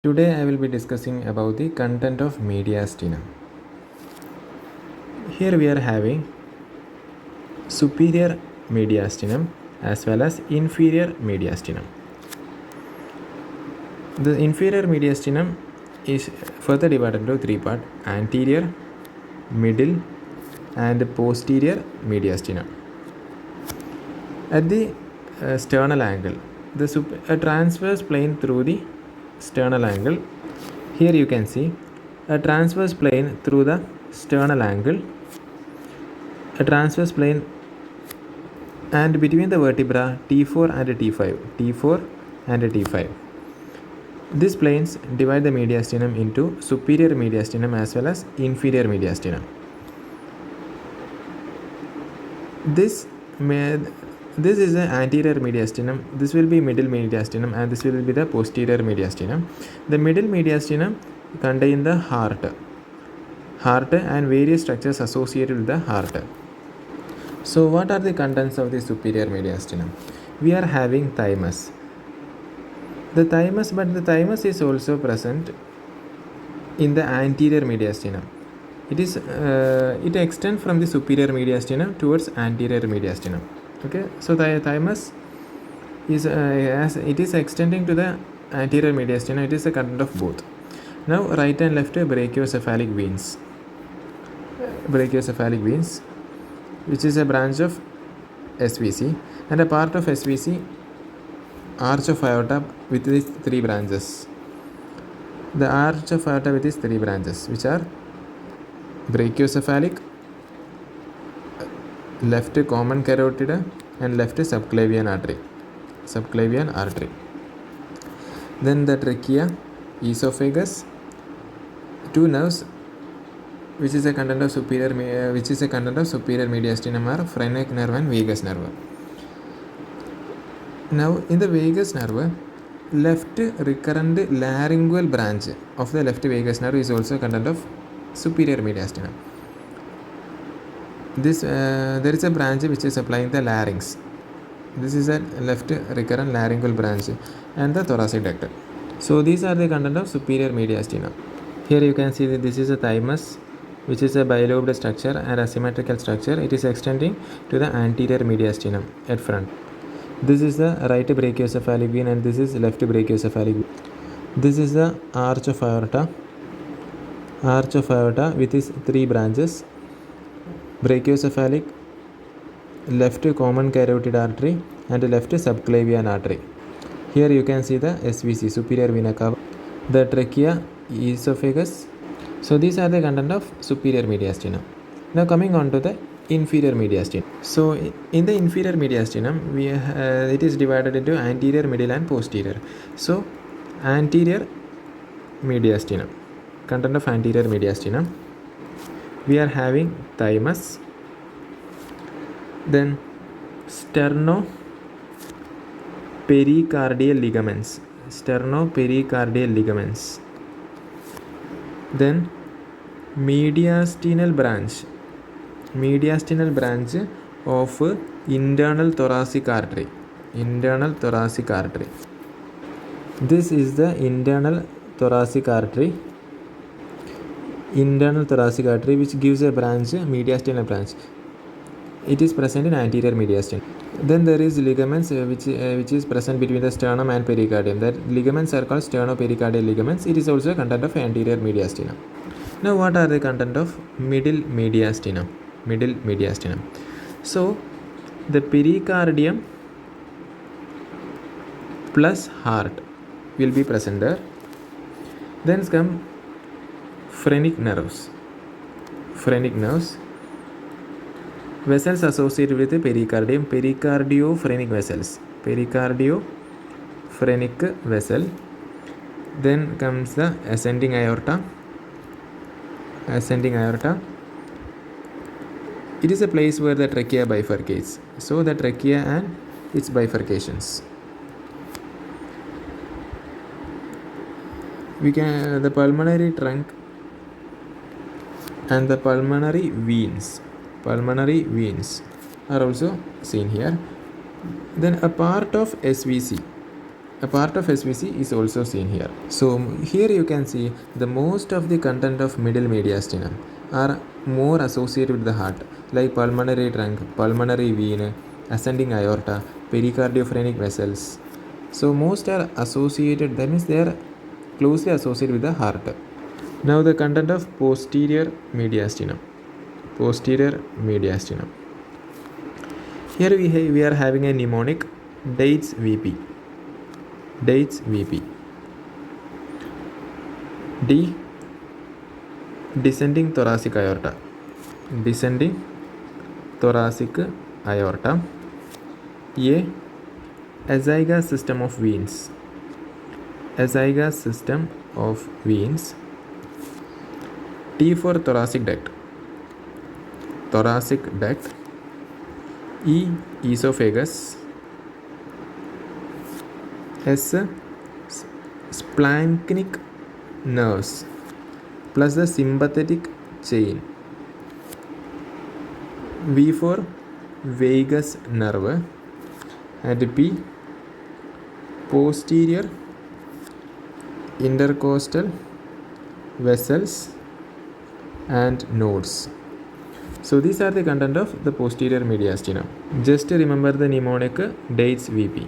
Today I will be discussing about the content of mediastinum. Here we are having superior mediastinum as well as inferior mediastinum. The inferior mediastinum is further divided into three parts: anterior, middle and posterior mediastinum. At the sternal angle, a transverse plane through the sternal angle. Here you can see a transverse plane through the sternal angle, a transverse plane, and between the vertebra T4 and T5, These planes divide the mediastinum into superior mediastinum as well as inferior mediastinum. This is the anterior mediastinum, this will be middle mediastinum, and this will be the posterior mediastinum. The middle mediastinum contains the heart and various structures associated with the heart. So what are the contents of the superior mediastinum? We are having thymus. But the thymus is also present in the anterior mediastinum. It extends from the superior mediastinum towards anterior mediastinum. Okay, so the thymus is as it is extending to the anterior mediastinum, it is a content of both. Now right and left brachiocephalic veins, which is a branch of SVC, and a part of SVC, arch of aorta with its three branches. The arch of aorta with its three branches, which are brachiocephalic, left common carotid, and left subclavian artery. Then the trachea, esophagus, two nerves which is a content of superior mediastinum are phrenic nerve and vagus nerve. Now in the vagus nerve, left recurrent laryngeal branch of the left vagus nerve is also a content of superior mediastinum. There is a branch which is supplying the larynx. This is a left recurrent laryngeal branch and the thoracic duct. So these are the content of superior mediastinum. Here you can see that this is a thymus, which is a bilobed structure and asymmetrical structure. It is extending to the anterior mediastinum at front. This is the right brachiocephalic vein and this is left brachiocephalic vein. This is the arch of aorta with its three branches: brachiocephalic, left common carotid artery, and left subclavian artery. Here you can see the SVC, superior vena cava, the trachea, esophagus. So these are the content of superior mediastinum. Now coming on to the inferior mediastinum. So in the inferior mediastinum, it is divided into anterior, middle and posterior. So anterior mediastinum, content of anterior mediastinum, we are having thymus, then sternopericardial ligaments, then mediastinal branch of internal thoracic artery. This is the internal thoracic artery which gives a branch, mediastinal branch. It is present in anterior mediastinum. Then there is ligaments which is present between the sternum and pericardium. That ligaments are called sternopericardial ligaments. It is also a content of anterior mediastinum. Now what are the content of middle mediastinum? So the pericardium plus heart will be present there. Then come phrenic nerves, vessels associated with the pericardium, pericardiophrenic vessel. Then comes the ascending aorta. It is a place where the trachea bifurcates. So the trachea and its bifurcations. The pulmonary trunk and the pulmonary veins are also seen here. Then a part of SVC, a part of SVC is also seen here. So here you can see the most of the content of middle mediastinum are more associated with the heart, like pulmonary trunk, pulmonary vein, ascending aorta, pericardiophrenik vessels. So most are associated, that means they are closely associated with the heart. Now the content of posterior mediastinum. Posterior mediastinum. Here we are having a mnemonic dates VP. Dates VP. D. Descending thoracic aorta. Descending thoracic aorta. A. Azygous system of veins. Azygous system of veins. T for thoracic duct. Thoracic duct. E. Esophagus. S. Splanchnic nerves plus the sympathetic chain. V for vagus nerve. And P. Posterior intercostal vessels and nodes. So these are the content of the posterior mediastinum. Just remember the mnemonic dates VP.